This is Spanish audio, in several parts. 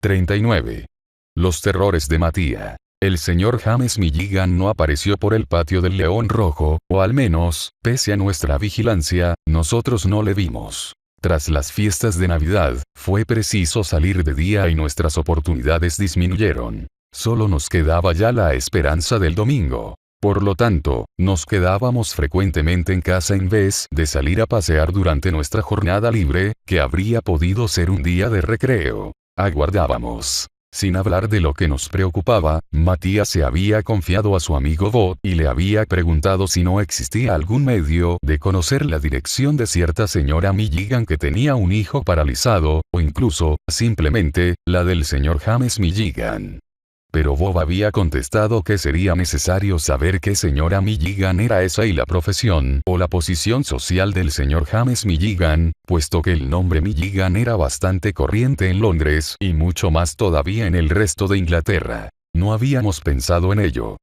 39. Los terrores de Matías. El señor James Milligan no apareció por el patio del León Rojo, o al menos, pese a nuestra vigilancia, nosotros no le vimos. Tras las fiestas de Navidad, fue preciso salir de día y nuestras oportunidades disminuyeron. Solo nos quedaba ya la esperanza del domingo. Por lo tanto, nos quedábamos frecuentemente en casa en vez de salir a pasear durante nuestra jornada libre, que habría podido ser un día de recreo. Aguardábamos. Sin hablar de lo que nos preocupaba, Matías se había confiado a su amigo Bob y le había preguntado si no existía algún medio de conocer la dirección de cierta señora Milligan que tenía un hijo paralizado, o incluso, simplemente, la del señor James Milligan. Pero Bob había contestado que sería necesario saber qué señora Milligan era esa y la profesión o la posición social del señor James Milligan, puesto que el nombre Milligan era bastante corriente en Londres y mucho más todavía en el resto de Inglaterra. No habíamos pensado en ello.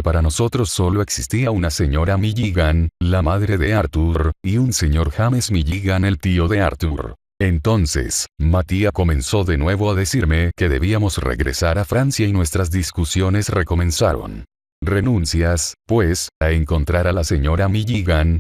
Para nosotros solo existía una señora Milligan, la madre de Arthur, y un señor James Milligan, el tío de Arthur. Entonces, Matías comenzó de nuevo a decirme que debíamos regresar a Francia y nuestras discusiones recomenzaron. ¿Renuncias, pues, a encontrar a la señora Milligan?,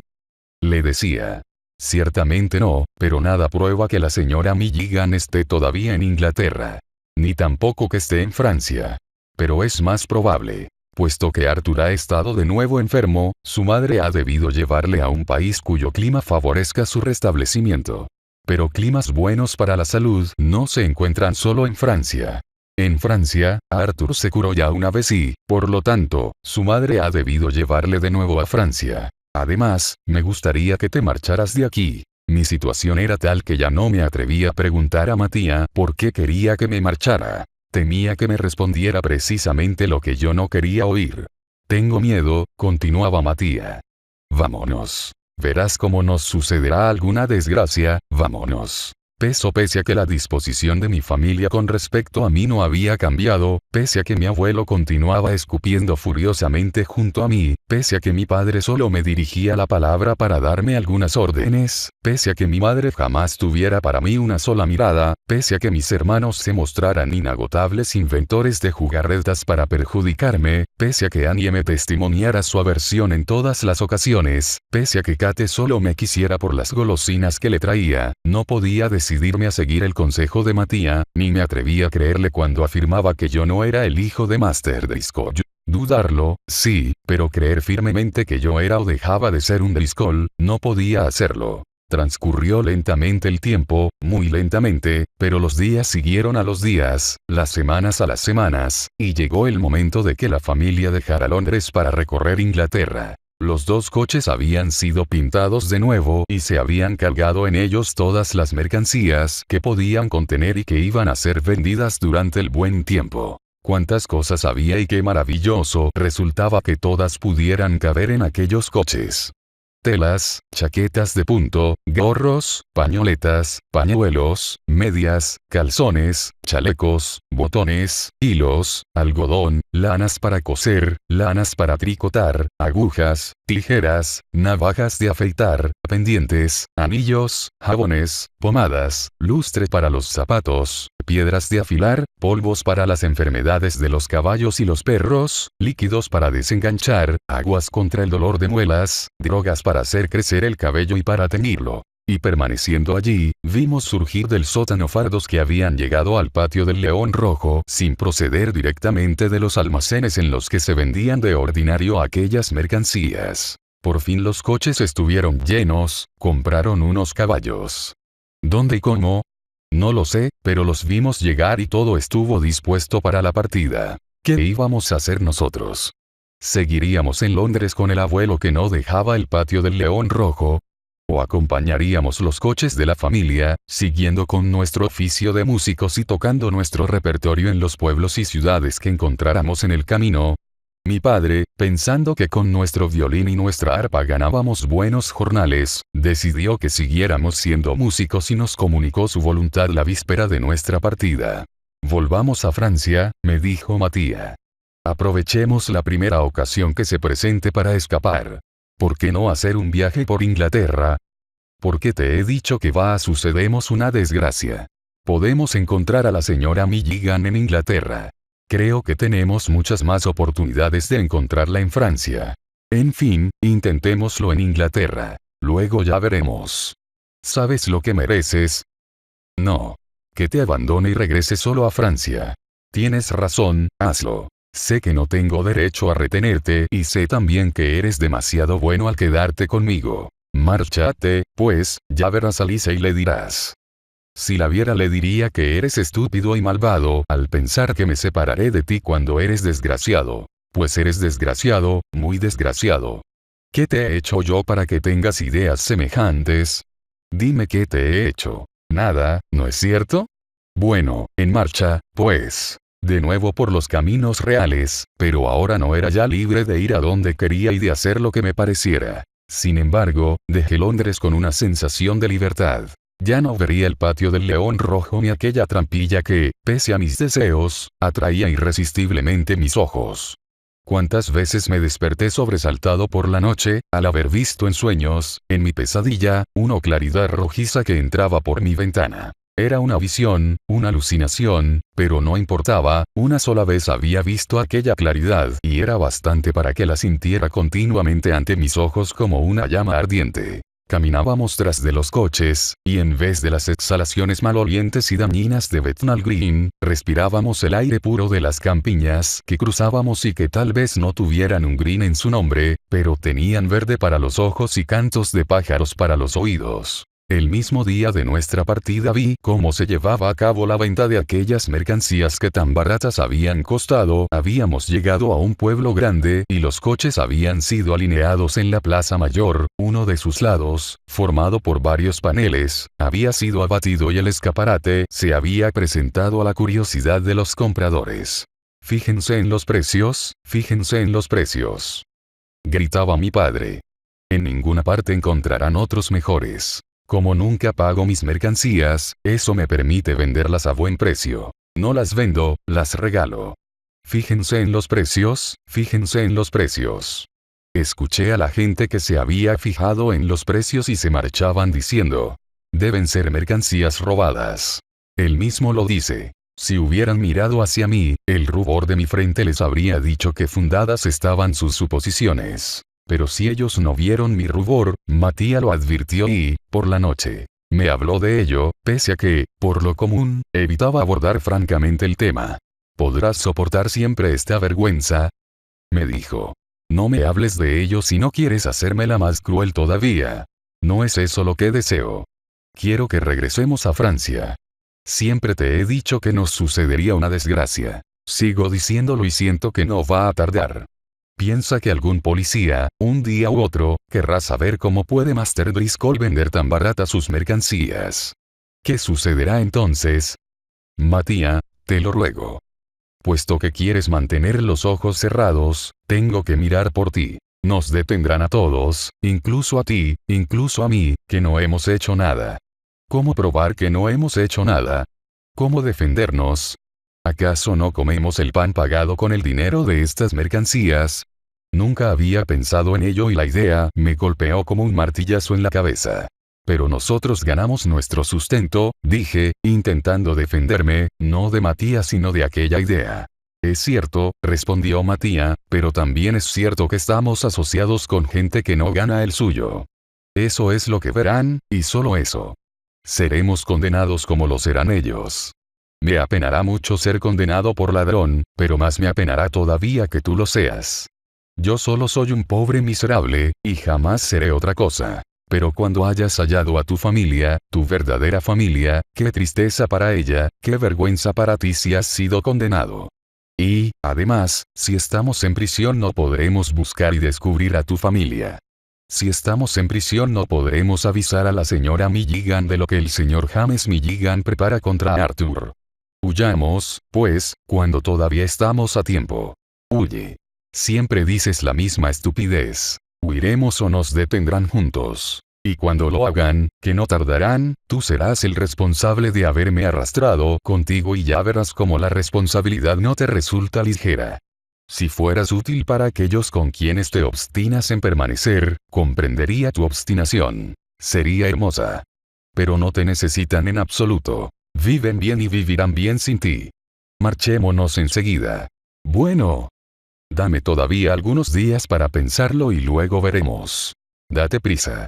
le decía. Ciertamente no, pero nada prueba que la señora Milligan esté todavía en Inglaterra. Ni tampoco que esté en Francia. Pero es más probable. Puesto que Arthur ha estado de nuevo enfermo, su madre ha debido llevarle a un país cuyo clima favorezca su restablecimiento. Pero climas buenos para la salud no se encuentran solo en Francia. En Francia, Arthur se curó ya una vez y, por lo tanto, su madre ha debido llevarle de nuevo a Francia. Además, me gustaría que te marcharas de aquí. Mi situación era tal que ya no me atrevía a preguntar a Matías por qué quería que me marchara. Temía que me respondiera precisamente lo que yo no quería oír. Tengo miedo, continuaba Matías. Vámonos. Verás cómo nos sucederá alguna desgracia, vámonos. Pese a que la disposición de mi familia con respecto a mí no había cambiado, pese a que mi abuelo continuaba escupiendo furiosamente junto a mí, pese a que mi padre solo me dirigía la palabra para darme algunas órdenes, pese a que mi madre jamás tuviera para mí una sola mirada, pese a que mis hermanos se mostraran inagotables inventores de jugarretas para perjudicarme, pese a que Annie me testimoniara su aversión en todas las ocasiones, pese a que Kate solo me quisiera por las golosinas que le traía, no podía decidirme a seguir el consejo de Matías, ni me atreví a creerle cuando afirmaba que yo no era el hijo de Master Driscoll. Dudarlo, sí, pero creer firmemente que yo era o dejaba de ser un Driscoll, no podía hacerlo. Transcurrió lentamente el tiempo, muy lentamente, pero los días siguieron a los días, las semanas a las semanas, y llegó el momento de que la familia dejara Londres para recorrer Inglaterra. Los dos coches habían sido pintados de nuevo y se habían cargado en ellos todas las mercancías que podían contener y que iban a ser vendidas durante el buen tiempo. Cuántas cosas había y qué maravilloso resultaba que todas pudieran caber en aquellos coches. Telas, chaquetas de punto, gorros, pañoletas, pañuelos, medias, calzones, chalecos, botones, hilos, algodón, lanas para coser, lanas para tricotar, agujas, tijeras, navajas de afeitar, pendientes, anillos, jabones, pomadas, lustre para los zapatos, piedras de afilar, polvos para las enfermedades de los caballos y los perros, líquidos para desenganchar, aguas contra el dolor de muelas, drogas para hacer crecer el cabello y para teñirlo. Y permaneciendo allí, vimos surgir del sótano fardos que habían llegado al patio del León Rojo sin proceder directamente de los almacenes en los que se vendían de ordinario aquellas mercancías. Por fin los coches estuvieron llenos, compraron unos caballos. ¿Dónde y cómo? No lo sé, pero los vimos llegar y todo estuvo dispuesto para la partida. ¿Qué íbamos a hacer nosotros? ¿Seguiríamos en Londres con el abuelo que no dejaba el patio del León Rojo? ¿O acompañaríamos los coches de la familia, siguiendo con nuestro oficio de músicos y tocando nuestro repertorio en los pueblos y ciudades que encontráramos en el camino? Mi padre, pensando que con nuestro violín y nuestra arpa ganábamos buenos jornales, decidió que siguiéramos siendo músicos y nos comunicó su voluntad la víspera de nuestra partida. Volvamos a Francia, me dijo Matías. Aprovechemos la primera ocasión que se presente para escapar. ¿Por qué no hacer un viaje por Inglaterra? Porque te he dicho que va a sucedernos una desgracia. Podemos encontrar a la señora Milligan en Inglaterra. Creo que tenemos muchas más oportunidades de encontrarla en Francia. En fin, intentémoslo en Inglaterra. Luego ya veremos. ¿Sabes lo que mereces? No. Que te abandone y regrese solo a Francia. Tienes razón, hazlo. Sé que no tengo derecho a retenerte y sé también que eres demasiado bueno al quedarte conmigo. Márchate, pues, ya verás a Lisa y le dirás. Si la viera le diría que eres estúpido y malvado al pensar que me separaré de ti cuando eres desgraciado. Pues eres desgraciado, muy desgraciado. ¿Qué te he hecho yo para que tengas ideas semejantes? Dime qué te he hecho. Nada, ¿no es cierto? Bueno, en marcha, pues. De nuevo por los caminos reales, pero ahora no era ya libre de ir a donde quería y de hacer lo que me pareciera. Sin embargo, dejé Londres con una sensación de libertad. Ya no vería el patio del León Rojo ni aquella trampilla que, pese a mis deseos, atraía irresistiblemente mis ojos. ¿Cuántas veces me desperté sobresaltado por la noche, al haber visto en sueños, en mi pesadilla, una claridad rojiza que entraba por mi ventana? Era una visión, una alucinación, pero no importaba, una sola vez había visto aquella claridad y era bastante para que la sintiera continuamente ante mis ojos como una llama ardiente. Caminábamos tras de los coches, y en vez de las exhalaciones malolientes y dañinas de Bethnal Green, respirábamos el aire puro de las campiñas que cruzábamos y que tal vez no tuvieran un green en su nombre, pero tenían verde para los ojos y cantos de pájaros para los oídos. El mismo día de nuestra partida vi cómo se llevaba a cabo la venta de aquellas mercancías que tan baratas habían costado. Habíamos llegado a un pueblo grande y los coches habían sido alineados en la plaza mayor. Uno de sus lados, formado por varios paneles, había sido abatido y el escaparate se había presentado a la curiosidad de los compradores. «Fíjense en los precios, fíjense en los precios», gritaba mi padre. «En ninguna parte encontrarán otros mejores. Como nunca pago mis mercancías, eso me permite venderlas a buen precio. No las vendo, las regalo. Fíjense en los precios, fíjense en los precios». Escuché a la gente que se había fijado en los precios y se marchaban diciendo: «Deben ser mercancías robadas». Él mismo lo dice. Si hubieran mirado hacia mí, el rubor de mi frente les habría dicho que fundadas estaban sus suposiciones. Pero si ellos no vieron mi rubor, Matía lo advirtió y, por la noche, me habló de ello, pese a que, por lo común, evitaba abordar francamente el tema. «¿Podrás soportar siempre esta vergüenza?», me dijo. «No me hables de ello si no quieres hacérmela más cruel todavía. No es eso lo que deseo. Quiero que regresemos a Francia. Siempre te he dicho que nos sucedería una desgracia. Sigo diciéndolo y siento que no va a tardar. Piensa que algún policía, un día u otro, querrá saber cómo puede Master Driscoll vender tan barata sus mercancías. ¿Qué sucederá entonces? Matía, te lo ruego. Puesto que quieres mantener los ojos cerrados, tengo que mirar por ti. Nos detendrán a todos, incluso a ti, incluso a mí, que no hemos hecho nada. ¿Cómo probar que no hemos hecho nada? ¿Cómo defendernos? ¿Acaso no comemos el pan pagado con el dinero de estas mercancías? Nunca había pensado en ello y la idea me golpeó como un martillazo en la cabeza. Pero nosotros ganamos nuestro sustento, dije, intentando defenderme, no de Matía sino de aquella idea. Es cierto, respondió Matía, pero también es cierto que estamos asociados con gente que no gana el suyo. Eso es lo que verán, y solo eso. Seremos condenados como lo serán ellos. Me apenará mucho ser condenado por ladrón, pero más me apenará todavía que tú lo seas. Yo solo soy un pobre miserable, y jamás seré otra cosa. Pero cuando hayas hallado a tu familia, tu verdadera familia, qué tristeza para ella, qué vergüenza para ti si has sido condenado. Y, además, si estamos en prisión no podremos buscar y descubrir a tu familia. Si estamos en prisión no podremos avisar a la señora Milligan de lo que el señor James Milligan prepara contra Arthur. Huyamos, pues, cuando todavía estamos a tiempo. Huye. Siempre dices la misma estupidez. Huiremos o nos detendrán juntos. Y cuando lo hagan, que no tardarán, tú serás el responsable de haberme arrastrado contigo y ya verás cómo la responsabilidad no te resulta ligera. Si fueras útil para aquellos con quienes te obstinas en permanecer, comprendería tu obstinación. Sería hermosa. Pero no te necesitan en absoluto. Viven bien y vivirán bien sin ti. Marchémonos enseguida. Bueno. Dame todavía algunos días para pensarlo y luego veremos. Date prisa.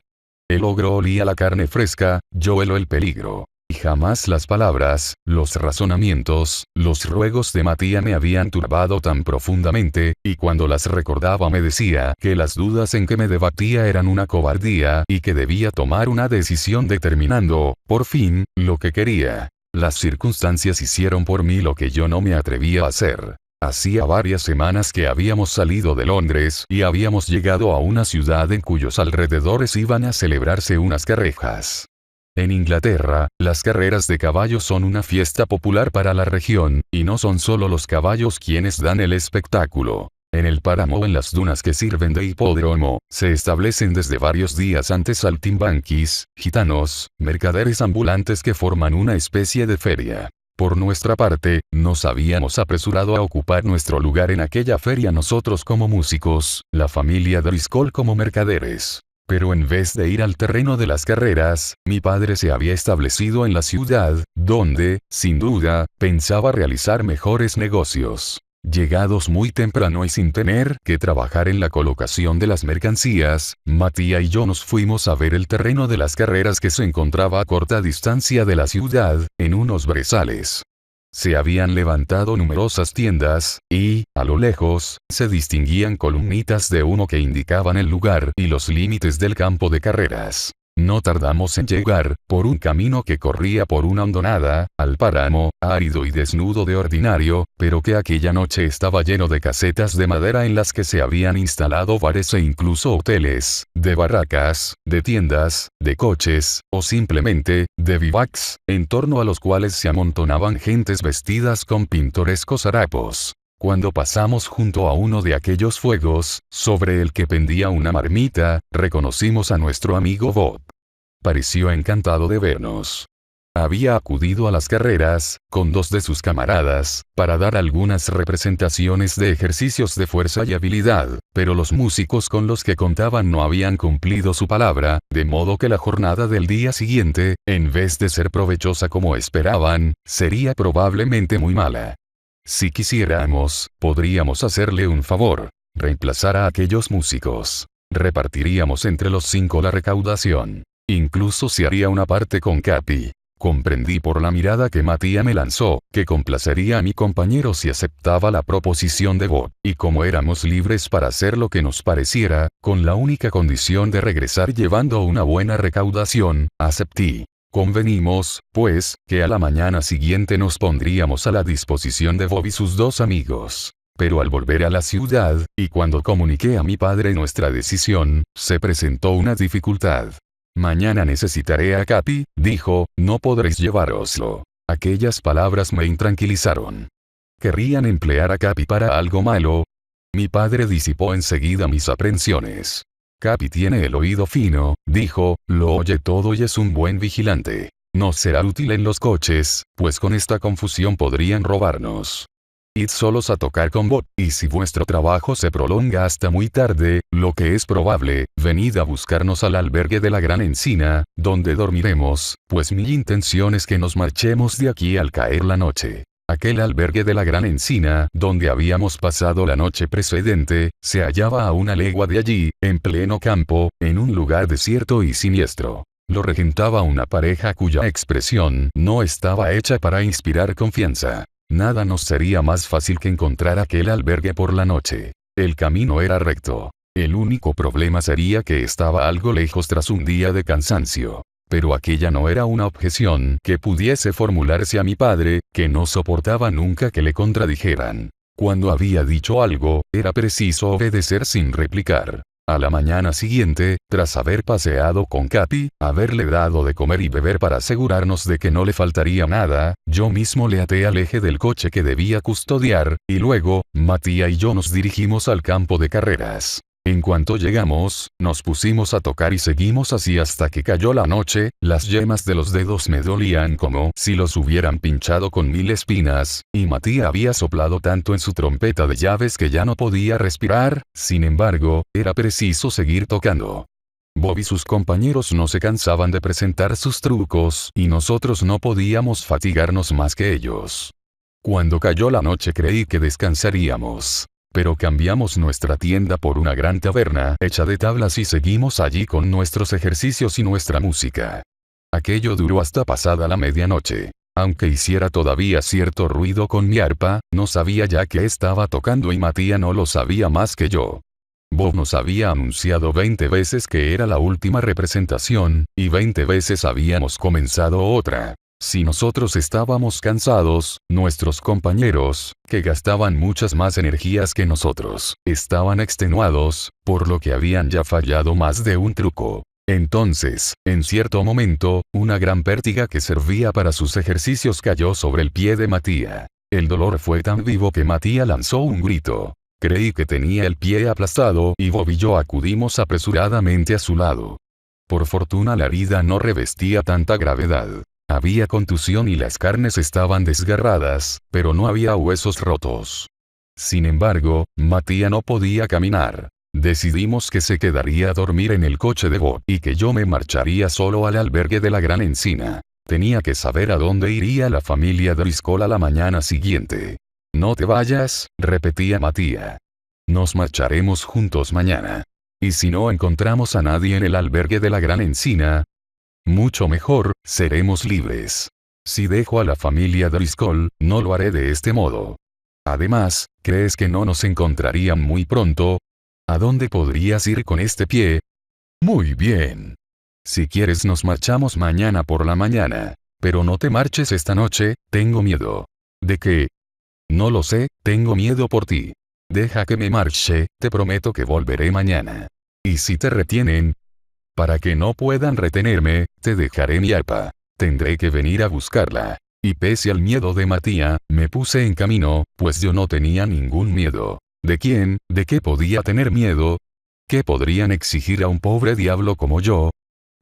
El ogro olía la carne fresca, yo helo el peligro. Y jamás las palabras, los razonamientos, los ruegos de Matía me habían turbado tan profundamente, y cuando las recordaba me decía que las dudas en que me debatía eran una cobardía y que debía tomar una decisión determinando, por fin, lo que quería. Las circunstancias hicieron por mí lo que yo no me atrevía a hacer. Hacía varias semanas que habíamos salido de Londres y habíamos llegado a una ciudad en cuyos alrededores iban a celebrarse unas carreras. En Inglaterra, las carreras de caballos son una fiesta popular para la región, y no son solo los caballos quienes dan el espectáculo. En el páramo o en las dunas que sirven de hipódromo, se establecen desde varios días antes saltimbanquis, gitanos, mercaderes ambulantes que forman una especie de feria. Por nuestra parte, nos habíamos apresurado a ocupar nuestro lugar en aquella feria nosotros como músicos, la familia Driscoll como mercaderes. Pero en vez de ir al terreno de las carreras, mi padre se había establecido en la ciudad, donde, sin duda, pensaba realizar mejores negocios. Llegados muy temprano y sin tener que trabajar en la colocación de las mercancías, Matía y yo nos fuimos a ver el terreno de las carreras que se encontraba a corta distancia de la ciudad, en unos brezales. Se habían levantado numerosas tiendas, y, a lo lejos, se distinguían columnitas de humo que indicaban el lugar y los límites del campo de carreras. No tardamos en llegar, por un camino que corría por una hondonada, al páramo, árido y desnudo de ordinario, pero que aquella noche estaba lleno de casetas de madera en las que se habían instalado bares e incluso hoteles, de barracas, de tiendas, de coches, o simplemente, de bivacs, en torno a los cuales se amontonaban gentes vestidas con pintorescos harapos. Cuando pasamos junto a uno de aquellos fuegos, sobre el que pendía una marmita, reconocimos a nuestro amigo Bob. Pareció encantado de vernos. Había acudido a las carreras, con dos de sus camaradas, para dar algunas representaciones de ejercicios de fuerza y habilidad, pero los músicos con los que contaban no habían cumplido su palabra, de modo que la jornada del día siguiente, en vez de ser provechosa como esperaban, sería probablemente muy mala. Si quisiéramos, podríamos hacerle un favor: reemplazar a aquellos músicos. Repartiríamos entre los 5 la recaudación. Incluso se haría una parte con Capi. Comprendí por la mirada que Matía me lanzó, que complacería a mi compañero si aceptaba la proposición de Bob, y como éramos libres para hacer lo que nos pareciera, con la única condición de regresar llevando una buena recaudación, acepté. Convenimos, pues, que a la mañana siguiente nos pondríamos a la disposición de Bob y sus 2 amigos. Pero al volver a la ciudad, y cuando comuniqué a mi padre nuestra decisión, se presentó una dificultad. Mañana necesitaré a Capi, dijo, no podréis llevároslo. Aquellas palabras me intranquilizaron. ¿Querrían emplear a Capi para algo malo? Mi padre disipó enseguida mis aprensiones. Capi tiene el oído fino, dijo, lo oye todo y es un buen vigilante. No será útil en los coches, pues con esta confusión podrían robarnos. Id solos a tocar con Bob, y si vuestro trabajo se prolonga hasta muy tarde, lo que es probable, venid a buscarnos al albergue de la Gran Encina, donde dormiremos, pues mi intención es que nos marchemos de aquí al caer la noche. Aquel albergue de la Gran Encina, donde habíamos pasado la noche precedente, se hallaba a 1 legua de allí, en pleno campo, en un lugar desierto y siniestro. Lo regentaba una pareja cuya expresión no estaba hecha para inspirar confianza. Nada nos sería más fácil que encontrar aquel albergue por la noche. El camino era recto. El único problema sería que estaba algo lejos tras un día de cansancio. Pero aquella no era una objeción que pudiese formularse a mi padre, que no soportaba nunca que le contradijeran. Cuando había dicho algo, era preciso obedecer sin replicar. A la mañana siguiente, tras haber paseado con Capi, haberle dado de comer y beber para asegurarnos de que no le faltaría nada, yo mismo le até al eje del coche que debía custodiar, y luego, Matía y yo nos dirigimos al campo de carreras. En cuanto llegamos, nos pusimos a tocar y seguimos así hasta que cayó la noche. Las yemas de los dedos me dolían como si los hubieran pinchado con 1000 espinas, y Matía había soplado tanto en su trompeta de llaves que ya no podía respirar. Sin embargo, era preciso seguir tocando. Bob y sus compañeros no se cansaban de presentar sus trucos y nosotros no podíamos fatigarnos más que ellos. Cuando cayó la noche creí que descansaríamos. Pero cambiamos nuestra tienda por una gran taberna hecha de tablas y seguimos allí con nuestros ejercicios y nuestra música. Aquello duró hasta pasada la medianoche. Aunque hiciera todavía cierto ruido con mi arpa, no sabía ya qué estaba tocando y Matías no lo sabía más que yo. Bob nos había anunciado 20 veces que era la última representación, y 20 veces habíamos comenzado otra. Si nosotros estábamos cansados, nuestros compañeros, que gastaban muchas más energías que nosotros, estaban extenuados, por lo que habían ya fallado más de un truco. Entonces, en cierto momento, una gran pértiga que servía para sus ejercicios cayó sobre el pie de Matías. El dolor fue tan vivo que Matías lanzó un grito. Creí que tenía el pie aplastado y Bob y yo acudimos apresuradamente a su lado. Por fortuna la herida no revestía tanta gravedad. Había contusión y las carnes estaban desgarradas, pero no había huesos rotos. Sin embargo, Matías no podía caminar. Decidimos que se quedaría a dormir en el coche de Bob y que yo me marcharía solo al albergue de la Gran Encina. Tenía que saber a dónde iría la familia Driscoll a la mañana siguiente. No te vayas, repetía Matías. Nos marcharemos juntos mañana. Y si no encontramos a nadie en el albergue de la Gran Encina, mucho mejor, seremos libres. Si dejo a la familia Driscoll, no lo haré de este modo. Además, ¿crees que no nos encontrarían muy pronto? ¿A dónde podrías ir con este pie? Muy bien. Si quieres nos marchamos mañana por la mañana. Pero no te marches esta noche, tengo miedo. ¿De qué? No lo sé, tengo miedo por ti. Deja que me marche, te prometo que volveré mañana. ¿Y si te retienen? Para que no puedan retenerme, te dejaré mi arpa. Tendré que venir a buscarla. Y pese al miedo de Matías, me puse en camino, pues yo no tenía ningún miedo. ¿De quién? ¿De qué podía tener miedo? ¿Qué podrían exigir a un pobre diablo como yo?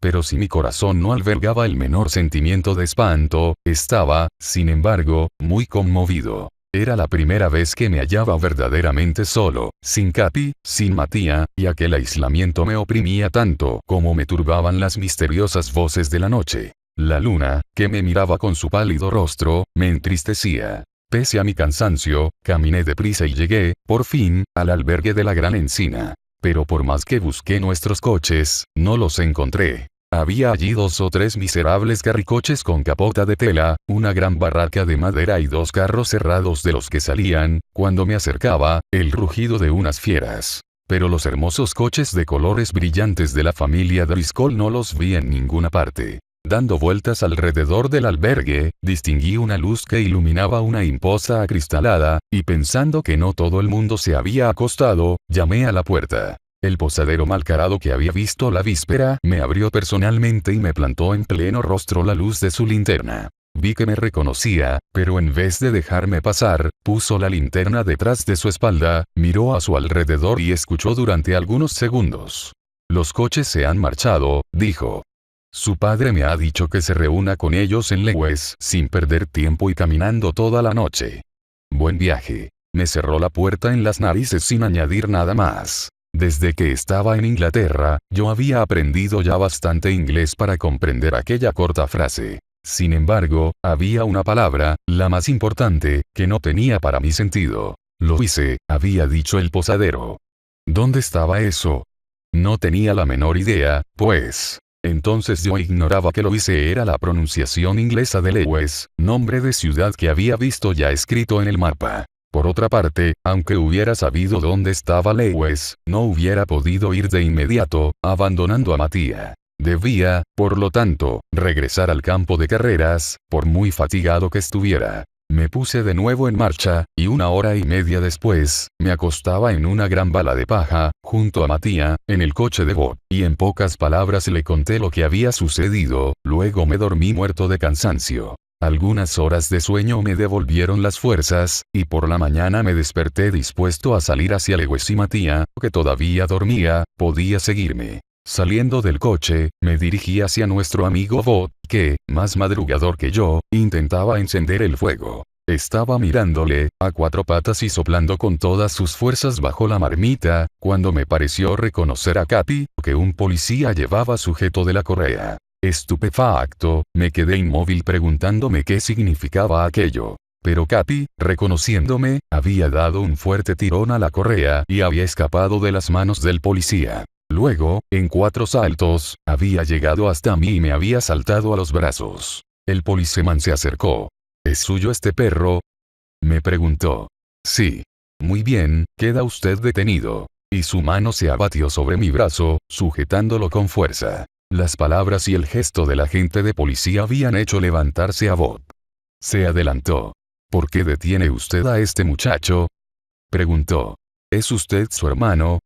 Pero si mi corazón no albergaba el menor sentimiento de espanto, estaba, sin embargo, muy conmovido. Era la primera vez que me hallaba verdaderamente solo, sin Katy, sin Matías, y aquel aislamiento me oprimía tanto como me turbaban las misteriosas voces de la noche. La luna, que me miraba con su pálido rostro, me entristecía. Pese a mi cansancio, caminé deprisa y llegué, por fin, al albergue de la Gran Encina. Pero por más que busqué nuestros coches, no los encontré. Había allí 2 o 3 miserables carricoches con capota de tela, una gran barraca de madera y 2 carros cerrados de los que salían, cuando me acercaba, el rugido de unas fieras. Pero los hermosos coches de colores brillantes de la familia Driscoll no los vi en ninguna parte. Dando vueltas alrededor del albergue, distinguí una luz que iluminaba una imposta acristalada, y pensando que no todo el mundo se había acostado, llamé a la puerta. El posadero malcarado que había visto la víspera me abrió personalmente y me plantó en pleno rostro la luz de su linterna. Vi que me reconocía, pero en vez de dejarme pasar, puso la linterna detrás de su espalda, miró a su alrededor y escuchó durante algunos segundos. Los coches se han marchado, dijo. Su padre me ha dicho que se reúna con ellos en Lewes sin perder tiempo y caminando toda la noche. Buen viaje. Me cerró la puerta en las narices sin añadir nada más. Desde que estaba en Inglaterra, yo había aprendido ya bastante inglés para comprender aquella corta frase. Sin embargo, había una palabra, la más importante, que no tenía para mi sentido. Lo hice, había dicho el posadero. ¿Dónde estaba eso? No tenía la menor idea, pues. Entonces yo ignoraba que lo hice era la pronunciación inglesa de Lewes, nombre de ciudad que había visto ya escrito en el mapa. Por otra parte, aunque hubiera sabido dónde estaba Lewes, no hubiera podido ir de inmediato, abandonando a Matías. Debía, por lo tanto, regresar al campo de carreras, por muy fatigado que estuviera. Me puse de nuevo en marcha, y 1 hora y media después, me acostaba en una gran bala de paja, junto a Matías, en el coche de Bob, y en pocas palabras le conté lo que había sucedido, luego me dormí muerto de cansancio. Algunas horas de sueño me devolvieron las fuerzas, y por la mañana me desperté dispuesto a salir hacia Lewes y Matías, que todavía dormía, podía seguirme. Saliendo del coche, me dirigí hacia nuestro amigo Bob, que, más madrugador que yo, intentaba encender el fuego. Estaba mirándole, a cuatro patas y soplando con todas sus fuerzas bajo la marmita, cuando me pareció reconocer a Capi, que un policía llevaba sujeto de la correa. Estupefacto, me quedé inmóvil preguntándome qué significaba aquello. Pero Capi, reconociéndome, había dado un fuerte tirón a la correa y había escapado de las manos del policía. Luego, en 4 saltos, había llegado hasta mí y me había saltado a los brazos. El policeman se acercó. ¿Es suyo este perro?, me preguntó. Sí. Muy bien, queda usted detenido. Y su mano se abatió sobre mi brazo, sujetándolo con fuerza. Las palabras y el gesto del agente de policía habían hecho levantarse a Bob. Se adelantó. ¿Por qué detiene usted a este muchacho?, preguntó. ¿Es usted su hermano?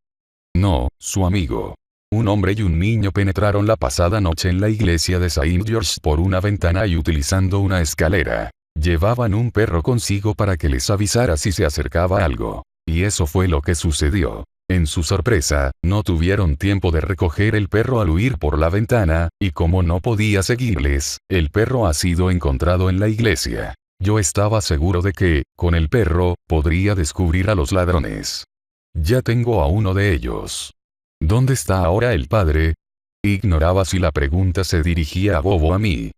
No, su amigo. Un hombre y un niño penetraron la pasada noche en la iglesia de Saint George por una ventana y utilizando una escalera. Llevaban un perro consigo para que les avisara si se acercaba algo. Y eso fue lo que sucedió. En su sorpresa, no tuvieron tiempo de recoger el perro al huir por la ventana, y como no podía seguirles, el perro ha sido encontrado en la iglesia. Yo estaba seguro de que, con el perro, podría descubrir a los ladrones. Ya tengo a uno de ellos. ¿Dónde está ahora el padre? Ignoraba si la pregunta se dirigía a Bob o a mí.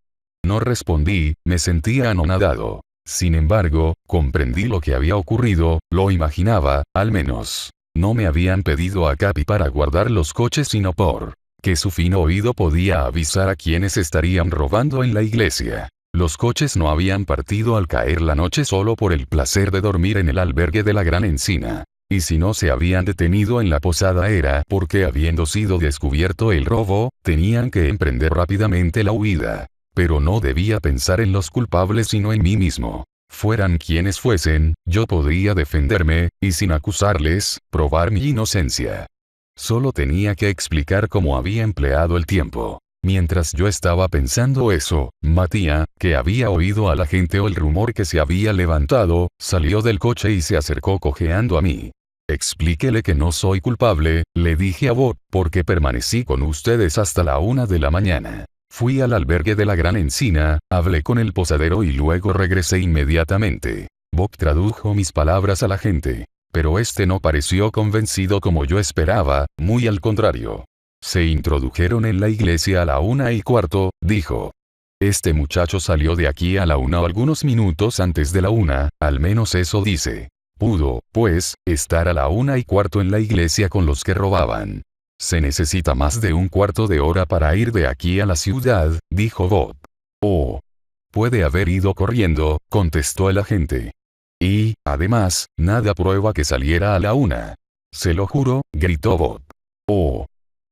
No respondí, me sentía anonadado. Sin embargo, comprendí lo que había ocurrido, lo imaginaba, al menos. No me habían pedido a Capi para guardar los coches sino por que su fino oído podía avisar a quienes estarían robando en la iglesia. Los coches no habían partido al caer la noche solo por el placer de dormir en el albergue de la Gran Encina. Y si no se habían detenido en la posada era porque habiendo sido descubierto el robo, tenían que emprender rápidamente la huida. Pero no debía pensar en los culpables sino en mí mismo. Fueran quienes fuesen, yo podría defenderme, y sin acusarles, probar mi inocencia. Solo tenía que explicar cómo había empleado el tiempo. Mientras yo estaba pensando eso, Matías, que había oído a la gente o el rumor que se había levantado, salió del coche y se acercó cojeando a mí. Explíquele que no soy culpable, le dije a Bob, porque permanecí con ustedes hasta la 1 de la mañana. Fui al albergue de la Gran Encina, hablé con el posadero y luego regresé inmediatamente. Bob tradujo mis palabras a la gente. Pero este no pareció convencido como yo esperaba, muy al contrario. Se introdujeron en la iglesia a la 1:15, dijo. Este muchacho salió de aquí a la 1 algunos minutos antes de la 1, al menos eso dice. Pudo, pues, estar a la 1:15 en la iglesia con los que robaban. Se necesita más de un cuarto de hora para ir de aquí a la ciudad, dijo Bob. Oh. Puede haber ido corriendo, contestó el agente. Y, además, nada prueba que saliera a la 1. Se lo juro, gritó Bob. Oh.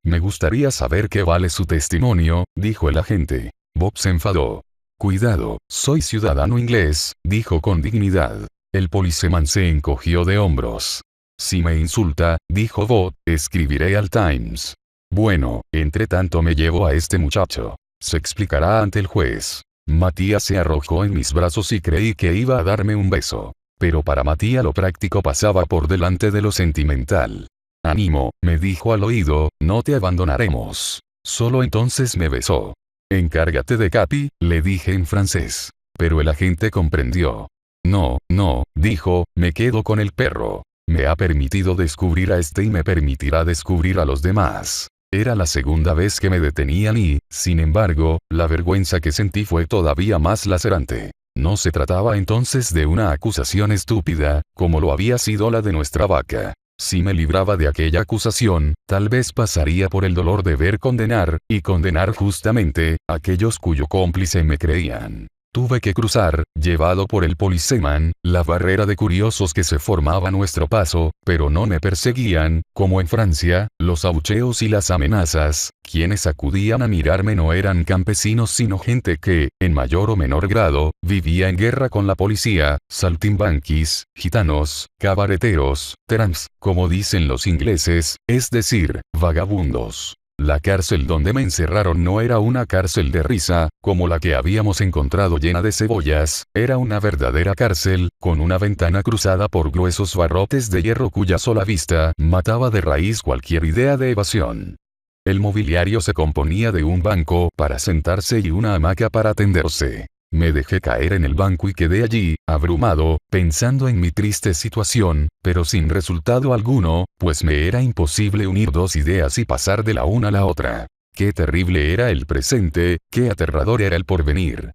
Me gustaría saber qué vale su testimonio, dijo el agente. Bob se enfadó. Cuidado, soy ciudadano inglés, dijo con dignidad. El policeman se encogió de hombros. Si me insulta, dijo Bob, escribiré al Times. Bueno, entre tanto me llevo a este muchacho. Se explicará ante el juez. Matías se arrojó en mis brazos y creí que iba a darme un beso. Pero para Matías lo práctico pasaba por delante de lo sentimental. Ánimo, me dijo al oído, no te abandonaremos. Solo entonces me besó. Encárgate de Capi, le dije en francés. Pero el agente comprendió. No, dijo, me quedo con el perro. Me ha permitido descubrir a este y me permitirá descubrir a los demás. Era la segunda vez que me detenían y, sin embargo, la vergüenza que sentí fue todavía más lacerante. No se trataba entonces de una acusación estúpida, como lo había sido la de nuestra vaca. Si me libraba de aquella acusación, tal vez pasaría por el dolor de ver condenar, y condenar justamente, a aquellos cuyo cómplice me creían. Tuve que cruzar, llevado por el policeman, la barrera de curiosos que se formaba a nuestro paso, pero no me perseguían, como en Francia, los abucheos y las amenazas. Quienes acudían a mirarme no eran campesinos sino gente que, en mayor o menor grado, vivía en guerra con la policía, saltimbanquis, gitanos, cabareteros, tramps, como dicen los ingleses, es decir, vagabundos. La cárcel donde me encerraron no era una cárcel de risa, como la que habíamos encontrado llena de cebollas, era una verdadera cárcel, con una ventana cruzada por gruesos barrotes de hierro cuya sola vista mataba de raíz cualquier idea de evasión. El mobiliario se componía de un banco para sentarse y una hamaca para tenderse. Me dejé caer en el banco y quedé allí, abrumado, pensando en mi triste situación, pero sin resultado alguno, pues me era imposible unir dos ideas y pasar de la una a la otra. Qué terrible era el presente, qué aterrador era el porvenir.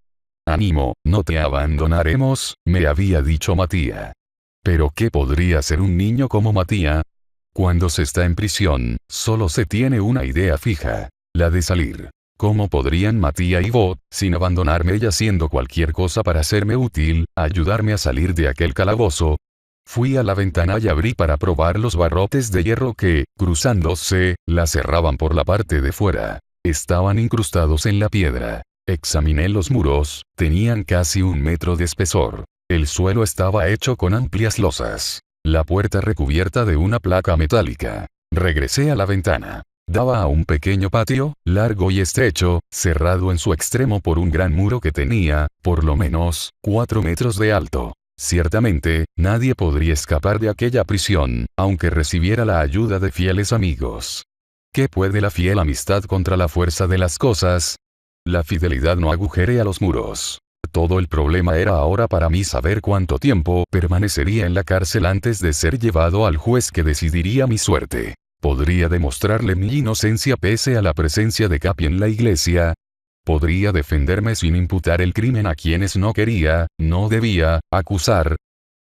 Ánimo, no te abandonaremos, me había dicho Matías. Pero ¿qué podría hacer un niño como Matías? Cuando se está en prisión, solo se tiene una idea fija, la de salir. ¿Cómo podrían Matías y Bob, sin abandonarme y haciendo cualquier cosa para hacerme útil, ayudarme a salir de aquel calabozo? Fui a la ventana y abrí para probar los barrotes de hierro que, cruzándose, la cerraban por la parte de fuera. Estaban incrustados en la piedra. Examiné los muros, tenían casi 1 metro de espesor. El suelo estaba hecho con amplias losas. La puerta recubierta de una placa metálica. Regresé a la ventana. Daba a un pequeño patio, largo y estrecho, cerrado en su extremo por un gran muro que tenía, por lo menos, 4 metros de alto. Ciertamente, nadie podría escapar de aquella prisión, aunque recibiera la ayuda de fieles amigos. ¿Qué puede la fiel amistad contra la fuerza de las cosas? La fidelidad no agujerea los muros. Todo el problema era ahora para mí saber cuánto tiempo permanecería en la cárcel antes de ser llevado al juez que decidiría mi suerte. ¿Podría demostrarle mi inocencia pese a la presencia de Capi en la iglesia? ¿Podría defenderme sin imputar el crimen a quienes no quería, no debía, acusar?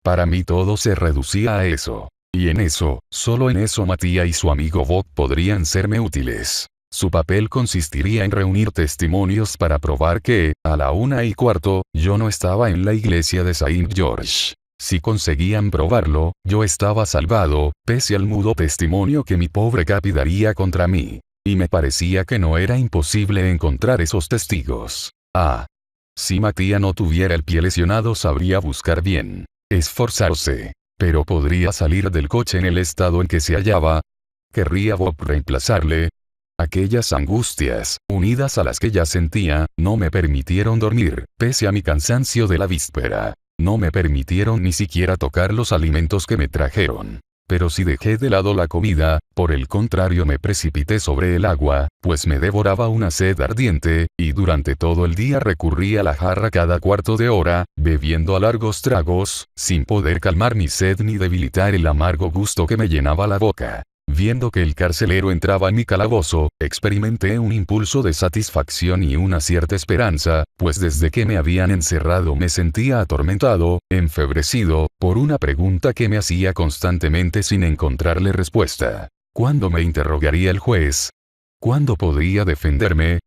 Para mí todo se reducía a eso. Y en eso, solo en eso Matías y su amigo Bob podrían serme útiles. Su papel consistiría en reunir testimonios para probar que, a la 1:15, yo no estaba en la iglesia de Saint George. Si conseguían probarlo, yo estaba salvado, pese al mudo testimonio que mi pobre Capi daría contra mí. Y me parecía que no era imposible encontrar esos testigos. Si Matías no tuviera el pie lesionado sabría buscar bien. Esforzarse. Pero podría salir del coche en el estado en que se hallaba. ¿Querría Bob reemplazarle? Aquellas angustias, unidas a las que ya sentía, no me permitieron dormir, pese a mi cansancio de la víspera. No me permitieron ni siquiera tocar los alimentos que me trajeron. Pero si dejé de lado la comida, por el contrario me precipité sobre el agua, pues me devoraba una sed ardiente, y durante todo el día recurrí a la jarra cada cuarto de hora, bebiendo a largos tragos, sin poder calmar mi sed ni debilitar el amargo gusto que me llenaba la boca. Viendo que el carcelero entraba en mi calabozo, experimenté un impulso de satisfacción y una cierta esperanza, pues desde que me habían encerrado me sentía atormentado, enfebrecido, por una pregunta que me hacía constantemente sin encontrarle respuesta. ¿Cuándo me interrogaría el juez? ¿Cuándo podría defenderme?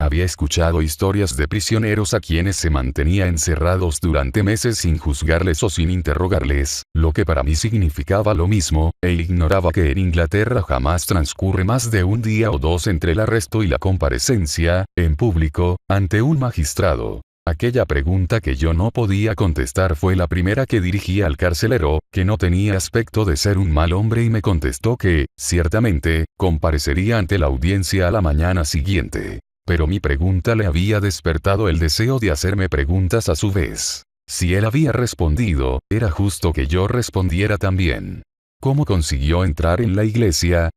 Había escuchado historias de prisioneros a quienes se mantenía encerrados durante meses sin juzgarles o sin interrogarles, lo que para mí significaba lo mismo, e ignoraba que en Inglaterra jamás transcurre más de un día o dos entre el arresto y la comparecencia, en público, ante un magistrado. Aquella pregunta que yo no podía contestar fue la primera que dirigí al carcelero, que no tenía aspecto de ser un mal hombre y me contestó que, ciertamente, comparecería ante la audiencia a la mañana siguiente. Pero mi pregunta le había despertado el deseo de hacerme preguntas a su vez. Si él había respondido, era justo que yo respondiera también. ¿Cómo consiguió entrar en la iglesia?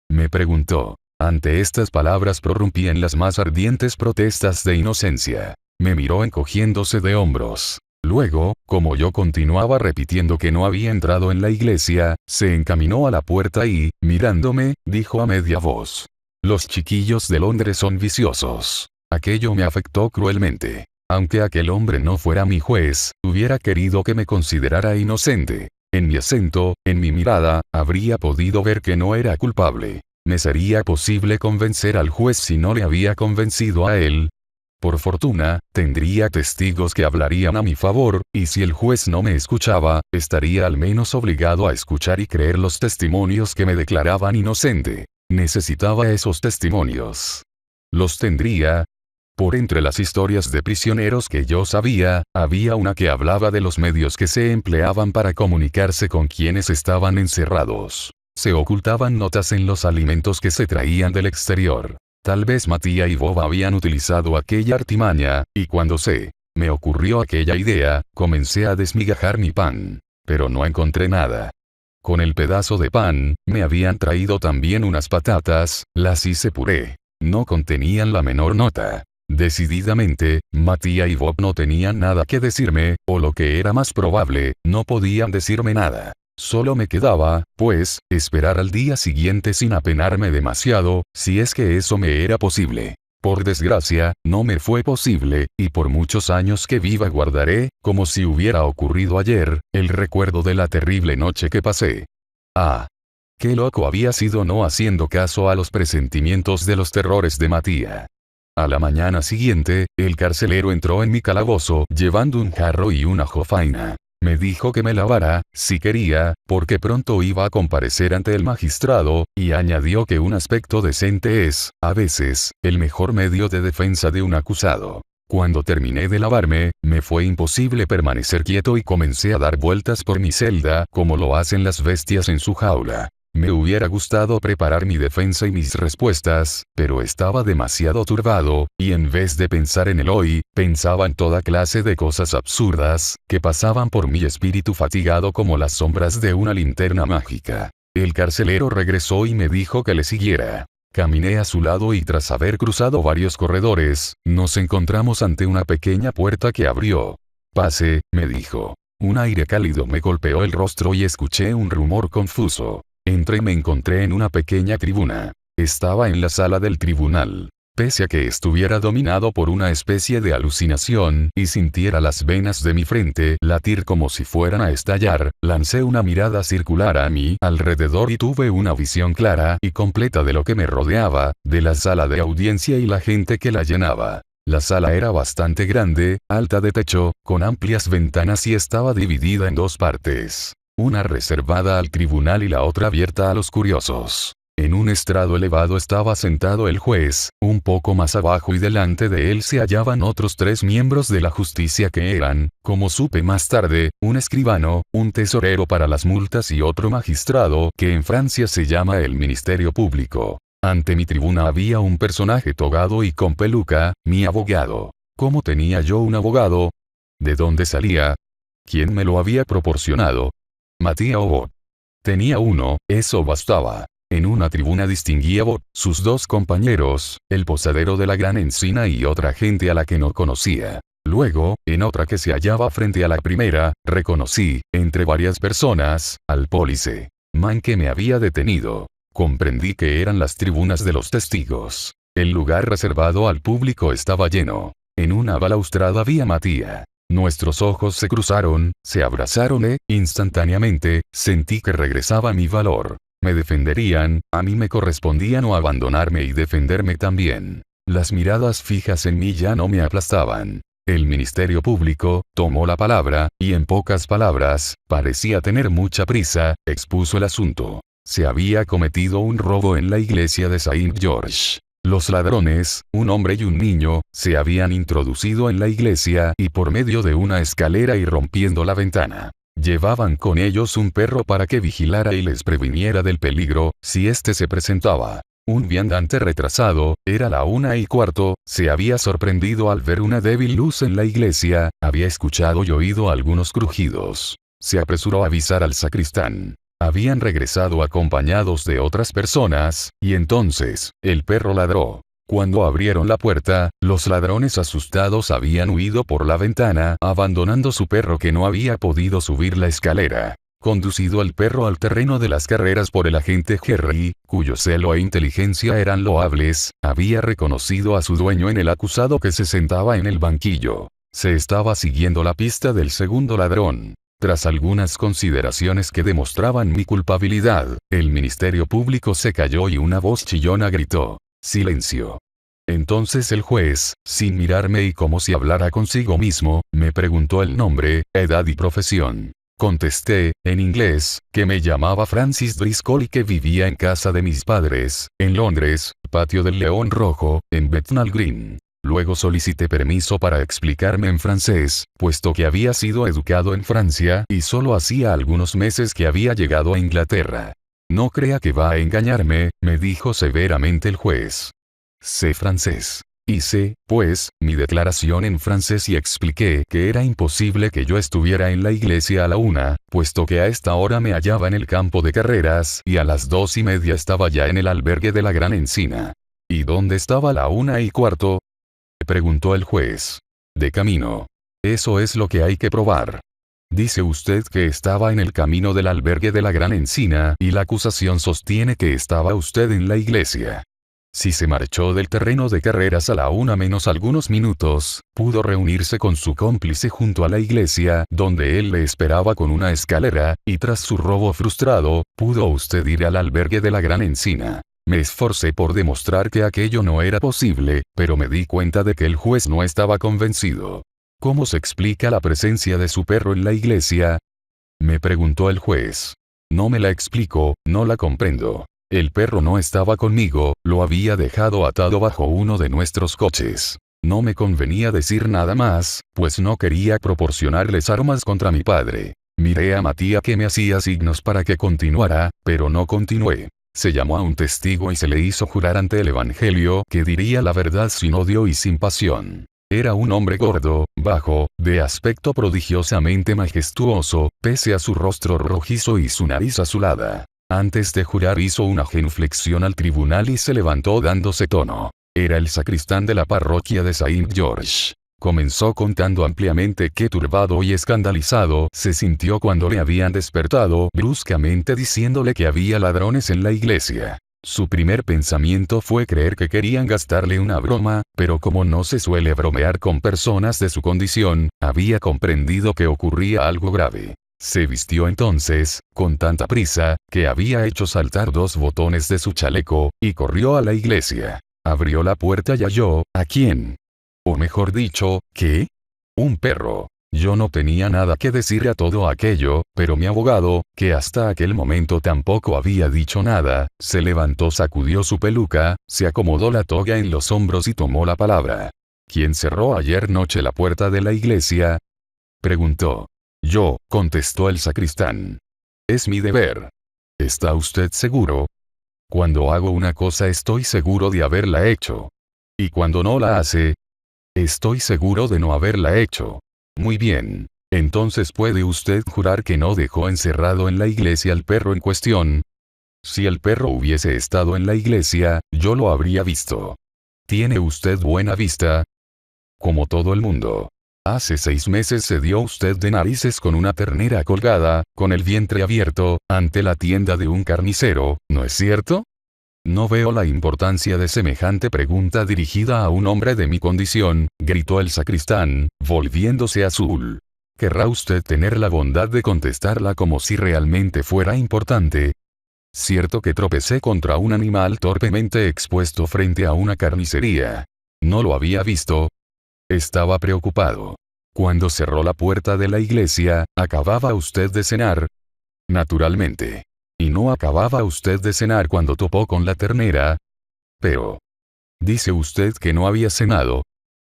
Me preguntó. Ante estas palabras prorrumpí en las más ardientes protestas de inocencia. Me miró encogiéndose de hombros. Luego, como yo continuaba repitiendo que no había entrado en la iglesia, se encaminó a la puerta y, mirándome, dijo a media voz: «Los chiquillos de Londres son viciosos». Aquello me afectó cruelmente. Aunque aquel hombre no fuera mi juez, hubiera querido que me considerara inocente. En mi acento, en mi mirada, habría podido ver que no era culpable. ¿Me sería posible convencer al juez si no le había convencido a él? Por fortuna, tendría testigos que hablarían a mi favor, y si el juez no me escuchaba, estaría al menos obligado a escuchar y creer los testimonios que me declaraban inocente. Necesitaba esos testimonios. ¿Los tendría? Por entre las historias de prisioneros que yo sabía, había una que hablaba de los medios que se empleaban para comunicarse con quienes estaban encerrados. Se ocultaban notas en los alimentos que se traían del exterior. Tal vez Matías y Bob habían utilizado aquella artimaña, y cuando me ocurrió aquella idea, comencé a desmigajar mi pan. Pero no encontré nada. Con el pedazo de pan, me habían traído también unas patatas, las hice puré. No contenían la menor nota. Decididamente, Matías y Bob no tenían nada que decirme, o lo que era más probable, no podían decirme nada. Solo me quedaba, pues, esperar al día siguiente sin apenarme demasiado, si es que eso me era posible. Por desgracia, no me fue posible, y por muchos años que viva guardaré, como si hubiera ocurrido ayer, el recuerdo de la terrible noche que pasé. Ah. Qué loco había sido no haciendo caso a los presentimientos de los terrores de Matías. A la mañana siguiente, el carcelero entró en mi calabozo llevando un jarro y una jofaina. Me dijo que me lavara, si quería, porque pronto iba a comparecer ante el magistrado, y añadió que un aspecto decente es, a veces, el mejor medio de defensa de un acusado. Cuando terminé de lavarme, me fue imposible permanecer quieto y comencé a dar vueltas por mi celda, como lo hacen las bestias en su jaula. Me hubiera gustado preparar mi defensa y mis respuestas, pero estaba demasiado turbado, y en vez de pensar en el hoy, pensaba en toda clase de cosas absurdas, que pasaban por mi espíritu fatigado como las sombras de una linterna mágica. El carcelero regresó y me dijo que le siguiera. Caminé a su lado y tras haber cruzado varios corredores, nos encontramos ante una pequeña puerta que abrió. «Pase», me dijo. Un aire cálido me golpeó el rostro y escuché un rumor confuso. Entré y me encontré en una pequeña tribuna. Estaba en la sala del tribunal. Pese a que estuviera dominado por una especie de alucinación, y sintiera las venas de mi frente latir como si fueran a estallar, lancé una mirada circular a mi alrededor y tuve una visión clara y completa de lo que me rodeaba, de la sala de audiencia y la gente que la llenaba. La sala era bastante grande, alta de techo, con amplias ventanas y estaba dividida en dos partes. Una reservada al tribunal y la otra abierta a los curiosos. En un estrado elevado estaba sentado el juez, un poco más abajo y delante de él se hallaban otros 3 miembros de la justicia que eran, como supe más tarde, un escribano, un tesorero para las multas y otro magistrado que en Francia se llama el Ministerio Público. Ante mi tribuna había un personaje togado y con peluca, mi abogado. ¿Cómo tenía yo un abogado? ¿De dónde salía? ¿Quién me lo había proporcionado? Matías o Bob. Tenía uno, eso bastaba. En una tribuna distinguía Bob, sus 2 compañeros, el posadero de la Gran Encina y otra gente a la que no conocía. Luego, en otra que se hallaba frente a la primera, reconocí, entre varias personas, al pólice man que me había detenido. Comprendí que eran las tribunas de los testigos. El lugar reservado al público estaba lleno. En una balaustrada vi a Matías. Nuestros ojos se cruzaron, se abrazaron e, instantáneamente, sentí que regresaba mi valor. Me defenderían, a mí me correspondían o abandonarme y defenderme también. Las miradas fijas en mí ya no me aplastaban. El Ministerio Público tomó la palabra, y en pocas palabras, parecía tener mucha prisa, expuso el asunto. Se había cometido un robo en la iglesia de Saint George. Los ladrones, un hombre y un niño, se habían introducido en la iglesia y por medio de una escalera y rompiendo la ventana. Llevaban con ellos un perro para que vigilara y les previniera del peligro, si éste se presentaba. Un viandante retrasado, era la 1:15, se había sorprendido al ver una débil luz en la iglesia, había escuchado y oído algunos crujidos. Se apresuró a avisar al sacristán. Habían regresado acompañados de otras personas, y entonces, el perro ladró. Cuando abrieron la puerta, los ladrones asustados habían huido por la ventana, abandonando su perro que no había podido subir la escalera. Conducido el perro al terreno de las carreras por el agente Jerry, cuyo celo e inteligencia eran loables, había reconocido a su dueño en el acusado que se sentaba en el banquillo. Se estaba siguiendo la pista del segundo ladrón. Tras algunas consideraciones que demostraban mi culpabilidad, el Ministerio Público se calló y una voz chillona gritó: «¡Silencio!». Entonces el juez, sin mirarme y como si hablara consigo mismo, me preguntó el nombre, edad y profesión. Contesté, en inglés, que me llamaba Francis Driscoll y que vivía en casa de mis padres, en Londres, Patio del León Rojo, en Bethnal Green. Luego solicité permiso para explicarme en francés, puesto que había sido educado en Francia y solo hacía algunos meses que había llegado a Inglaterra. «No crea que va a engañarme», me dijo severamente el juez. «Sé francés». Hice, pues, mi declaración en francés y expliqué que era imposible que yo estuviera en la iglesia a la 1, puesto que a esta hora me hallaba en el campo de carreras y a las 2:30 estaba ya en el albergue de la Gran Encina. ¿Y dónde estaba la 1:15? preguntó el juez. De camino. Eso es lo que hay que probar. Dice usted que estaba en el camino del albergue de la Gran Encina y la acusación sostiene que estaba usted en la iglesia. Si se marchó del terreno de carreras a la 1 menos algunos minutos, pudo reunirse con su cómplice junto a la iglesia, donde él le esperaba con una escalera, y tras su robo frustrado, pudo usted ir al albergue de la Gran Encina. Me esforcé por demostrar que aquello no era posible, pero me di cuenta de que el juez no estaba convencido. ¿Cómo se explica la presencia de su perro en la iglesia? Me preguntó el juez. No me la explico, no la comprendo. El perro no estaba conmigo, lo había dejado atado bajo uno de nuestros coches. No me convenía decir nada más, pues no quería proporcionarles armas contra mi padre. Miré a Matías que me hacía signos para que continuara, pero no continué. Se llamó a un testigo y se le hizo jurar ante el Evangelio que diría la verdad sin odio y sin pasión. Era un hombre gordo, bajo, de aspecto prodigiosamente majestuoso, pese a su rostro rojizo y su nariz azulada. Antes de jurar hizo una genuflexión al tribunal y se levantó dándose tono. Era el sacristán de la parroquia de Saint George. Comenzó contando ampliamente qué turbado y escandalizado se sintió cuando le habían despertado bruscamente diciéndole que había ladrones en la iglesia. Su primer pensamiento fue creer que querían gastarle una broma, pero como no se suele bromear con personas de su condición, había comprendido que ocurría algo grave. Se vistió entonces, con tanta prisa, que había hecho saltar 2 botones de su chaleco, y corrió a la iglesia. Abrió la puerta y halló, ¿a quién? O mejor dicho, ¿qué? Un perro. Yo no tenía nada que decir a todo aquello, pero mi abogado, que hasta aquel momento tampoco había dicho nada, se levantó, sacudió su peluca, se acomodó la toga en los hombros y tomó la palabra. ¿Quién cerró ayer noche la puerta de la iglesia? Preguntó. Yo, contestó el sacristán. Es mi deber. ¿Está usted seguro? Cuando hago una cosa estoy seguro de haberla hecho. ¿Y cuando no la hace? Estoy seguro de no haberla hecho. Muy bien. Entonces ¿puede usted jurar que no dejó encerrado en la iglesia al perro en cuestión? Si el perro hubiese estado en la iglesia, yo lo habría visto. ¿Tiene usted buena vista? Como todo el mundo. Hace 6 meses se dio usted de narices con una ternera colgada, con el vientre abierto, ante la tienda de un carnicero, ¿no es cierto? No veo la importancia de semejante pregunta dirigida a un hombre de mi condición, gritó el sacristán, volviéndose azul. ¿Querrá usted tener la bondad de contestarla como si realmente fuera importante? Cierto que tropecé contra un animal torpemente expuesto frente a una carnicería. No lo había visto. Estaba preocupado. Cuando cerró la puerta de la iglesia, ¿acababa usted de cenar? Naturalmente. ¿Y no acababa usted de cenar cuando topó con la ternera? Pero. ¿Dice usted que no había cenado?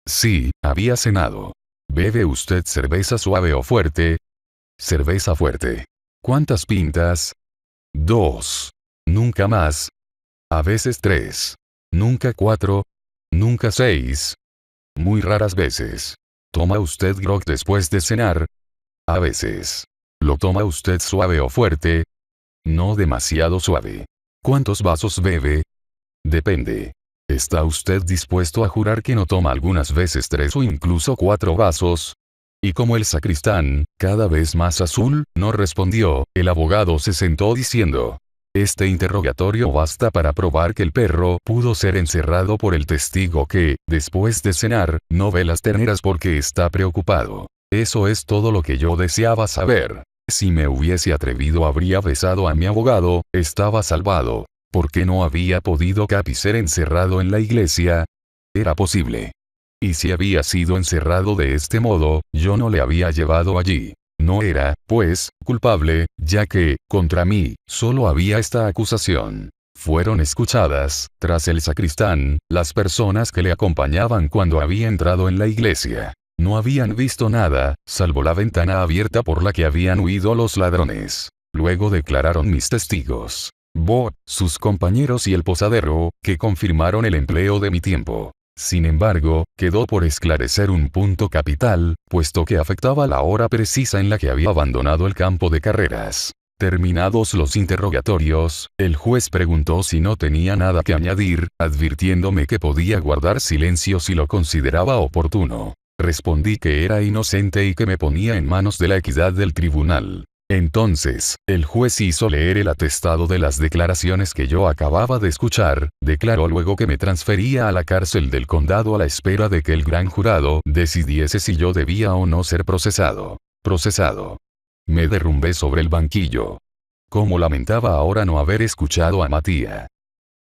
Sí, había cenado. ¿Bebe usted cerveza suave o fuerte? Cerveza fuerte. ¿Cuántas pintas? 2. Nunca más. A veces 3. Nunca 4. Nunca 6. Muy raras veces. ¿Toma usted grog después de cenar? A veces. ¿Lo toma usted suave o fuerte? No demasiado suave. ¿Cuántos vasos bebe? Depende. ¿Está usted dispuesto a jurar que no toma algunas veces 3 o incluso 4 vasos? Y como el sacristán, cada vez más azul, no respondió, el abogado se sentó diciendo: este interrogatorio basta para probar que el perro pudo ser encerrado por el testigo que, después de cenar, no ve las terneras porque está preocupado. Eso es todo lo que yo deseaba saber. Si me hubiese atrevido habría besado a mi abogado, estaba salvado. ¿Por qué no había podido Capi ser encerrado en la iglesia? Era posible. Y si había sido encerrado de este modo, yo no le había llevado allí. No era, pues, culpable, ya que, contra mí, solo había esta acusación. Fueron escuchadas, tras el sacristán, las personas que le acompañaban cuando había entrado en la iglesia. No habían visto nada, salvo la ventana abierta por la que habían huido los ladrones. Luego declararon mis testigos. Bo, sus compañeros y el posadero, que confirmaron el empleo de mi tiempo. Sin embargo, quedó por esclarecer un punto capital, puesto que afectaba la hora precisa en la que había abandonado el campo de carreras. Terminados los interrogatorios, el juez preguntó si no tenía nada que añadir, advirtiéndome que podía guardar silencio si lo consideraba oportuno. Respondí que era inocente y que me ponía en manos de la equidad del tribunal. Entonces, el juez hizo leer el atestado de las declaraciones que yo acababa de escuchar, declaró luego que me transfería a la cárcel del condado a la espera de que el gran jurado decidiese si yo debía o no ser procesado. Me derrumbé sobre el banquillo. Cómo lamentaba ahora no haber escuchado a Matías.